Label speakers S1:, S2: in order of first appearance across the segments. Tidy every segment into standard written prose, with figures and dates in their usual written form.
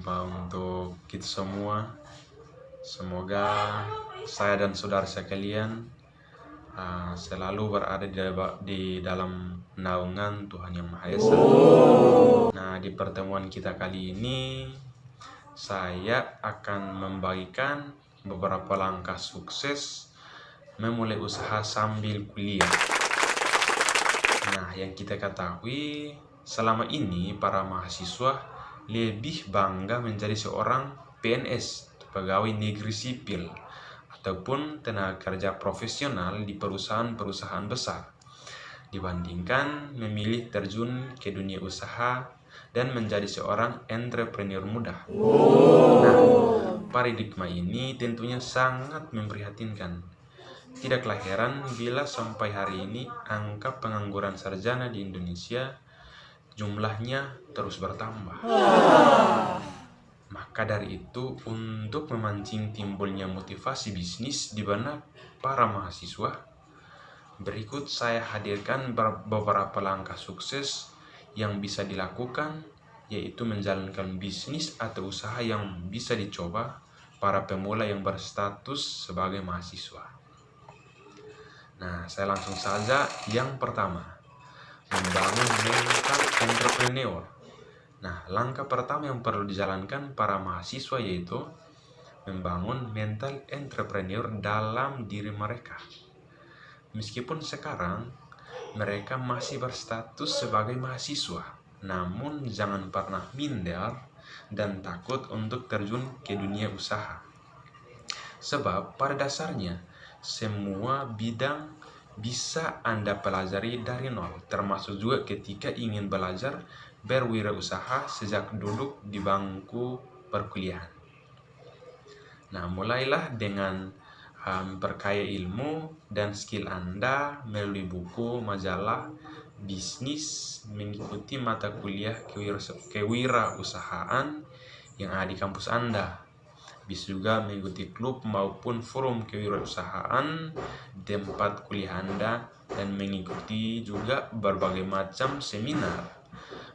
S1: untuk kita semua. Semoga saya dan saudara sekalian selalu berada di dalam naungan Tuhan Yang Maha Esa. Nah, di pertemuan kita kali ini saya akan membagikan beberapa langkah sukses memulai usaha sambil kuliah. Nah, yang kita ketahui selama ini para mahasiswa lebih bangga menjadi seorang PNS, pegawai negeri sipil, ataupun tenaga kerja profesional di perusahaan-perusahaan besar, dibandingkan memilih terjun ke dunia usaha dan menjadi seorang entrepreneur muda. Nah, paradigma ini tentunya sangat memprihatinkan. Tidaklah heran bila sampai hari ini angka pengangguran sarjana di Indonesia jumlahnya terus bertambah. Maka dari itu, untuk memancing timbulnya motivasi bisnis di benak para mahasiswa, berikut saya hadirkan beberapa langkah sukses yang bisa dilakukan, yaitu menjalankan bisnis atau usaha yang bisa dicoba para pemula yang berstatus sebagai mahasiswa. Nah, saya langsung saja. Yang pertama, membangun mental entrepreneur. Nah, langkah pertama yang perlu dijalankan para mahasiswa yaitu membangun mental entrepreneur dalam diri mereka. Meskipun sekarang mereka masih berstatus sebagai mahasiswa, namun jangan pernah minder dan takut untuk terjun ke dunia usaha. Sebab pada dasarnya semua bidang bisa Anda pelajari dari nol, termasuk juga ketika ingin belajar berwirausaha sejak duduk di bangku perkuliahan. Nah, mulailah dengan memperkaya ilmu dan skill Anda melalui buku, majalah, bisnis, mengikuti mata kuliah kewirausahaan yang ada di kampus Anda. Bisa juga mengikuti klub maupun forum kewirausahaan di tempat kuliah Anda, dan mengikuti juga berbagai macam seminar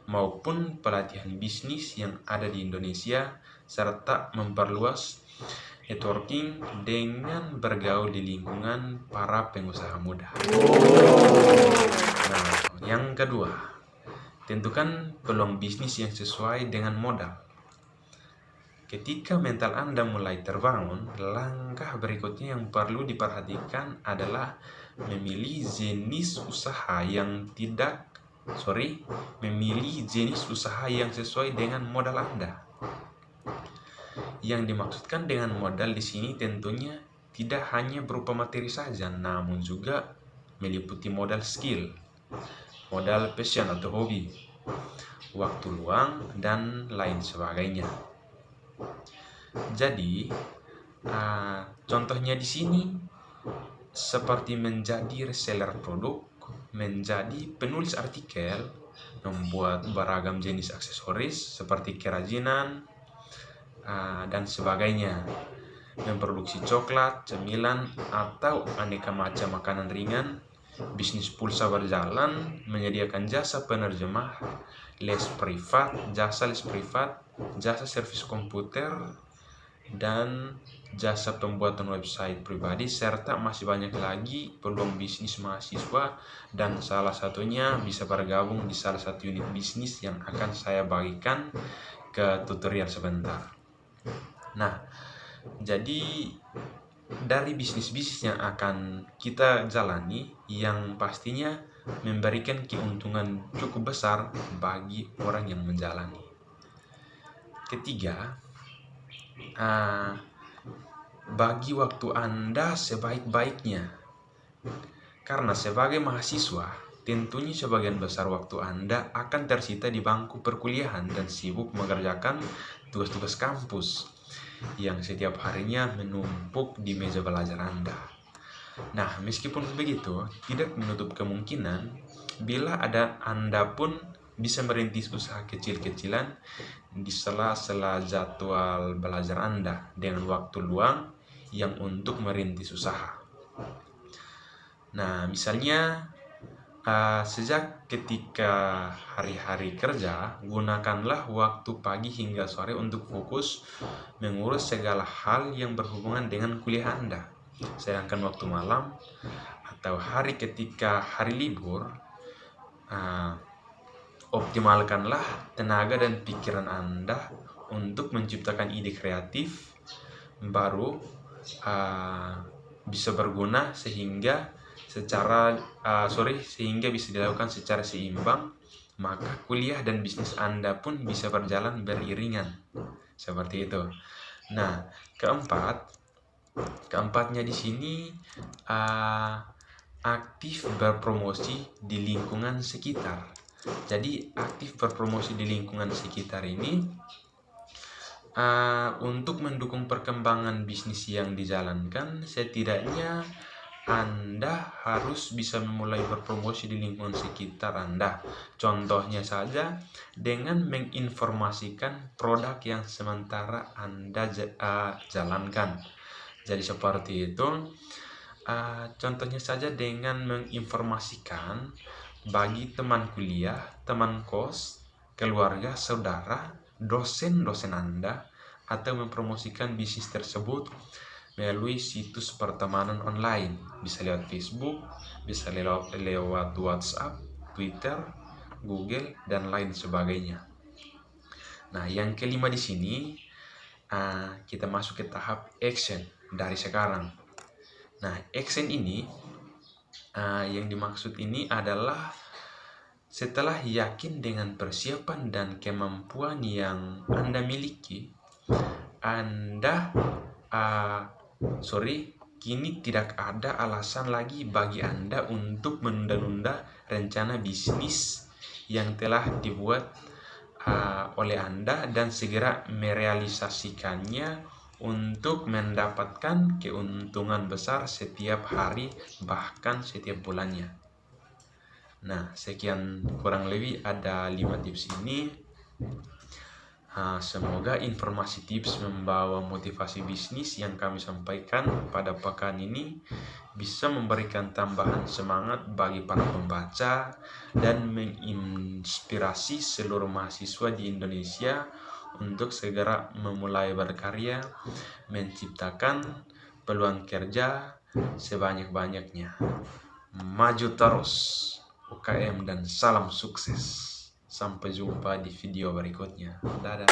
S1: maupun pelatihan bisnis yang ada di Indonesia, serta memperluas networking dengan bergaul di lingkungan para pengusaha muda. Nah, yang kedua, tentukan peluang bisnis yang sesuai dengan modal. Ketika mental Anda mulai terbangun, langkah berikutnya yang perlu diperhatikan adalah memilih jenis usaha yang sesuai dengan modal Anda. Yang dimaksudkan dengan modal di sini tentunya tidak hanya berupa materi saja, namun juga meliputi modal skill, modal passion atau hobi, waktu luang, dan lain sebagainya. Jadi, contohnya di sini seperti menjadi reseller produk, menjadi penulis artikel, membuat beragam jenis aksesoris seperti kerajinan, dan sebagainya, memproduksi coklat, cemilan, atau aneka macam makanan ringan, bisnis pulsa berjalan, menyediakan jasa penerjemah, jasa les privat, jasa servis komputer, dan jasa pembuatan website pribadi, serta masih banyak lagi peluang bisnis mahasiswa, dan salah satunya bisa bergabung di salah satu unit bisnis yang akan saya bagikan ke tutorial sebentar. Nah, jadi dari bisnis-bisnis yang akan kita jalani, yang pastinya memberikan keuntungan cukup besar bagi orang yang menjalani. Ketiga, bagi waktu Anda sebaik-baiknya. Karena sebagai mahasiswa, tentunya sebagian besar waktu Anda akan tersita di bangku perkuliahan dan sibuk mengerjakan tugas-tugas kampus yang setiap harinya menumpuk di meja belajar Anda. Nah, meskipun begitu, tidak menutup kemungkinan bila Anda pun bisa merintis usaha kecil-kecilan di sela-sela jadwal belajar Anda dengan waktu luang yang untuk merintis usaha. Nah, misalnya Sejak ketika hari-hari kerja, gunakanlah waktu pagi hingga sore untuk fokus mengurus segala hal yang berhubungan dengan kuliah Anda. Sedangkan waktu malam atau hari ketika hari libur, optimalkanlah tenaga dan pikiran Anda untuk menciptakan ide kreatif baru bisa berguna sehingga bisa dilakukan secara seimbang, maka kuliah dan bisnis Anda pun bisa berjalan beriringan. Seperti itu. Nah, keempatnya di sini aktif berpromosi di lingkungan sekitar. Jadi aktif berpromosi di lingkungan sekitar ini untuk mendukung perkembangan bisnis yang dijalankan, setidaknya Anda harus bisa memulai berpromosi di lingkungan sekitar Anda. Contohnya saja dengan menginformasikan produk yang sementara Anda jalankan. Jadi seperti itu. Contohnya saja dengan menginformasikan bagi teman kuliah, teman kos, keluarga, saudara, dosen-dosen Anda, atau mempromosikan bisnis tersebut melalui situs pertemanan online. Bisa lewat Facebook, bisa lewat WhatsApp, Twitter, Google, dan lain sebagainya. Nah, yang kelima di sini kita masuk ke tahap action dari sekarang. Nah, action ini yang dimaksud ini adalah setelah yakin dengan persiapan dan kemampuan yang Anda miliki, kini tidak ada alasan lagi bagi Anda untuk menunda-nunda rencana bisnis yang telah dibuat oleh Anda dan segera merealisasikannya untuk mendapatkan keuntungan besar setiap hari, bahkan setiap bulannya. Nah, sekian kurang lebih ada 5 tips ini. Semoga informasi tips membawa motivasi bisnis yang kami sampaikan pada pekan ini bisa memberikan tambahan semangat bagi para pembaca dan menginspirasi seluruh mahasiswa di Indonesia untuk segera memulai berkarya, menciptakan peluang kerja sebanyak-banyaknya. Maju terus UKM dan salam sukses. Sampai jumpa di video berikutnya. Dadah.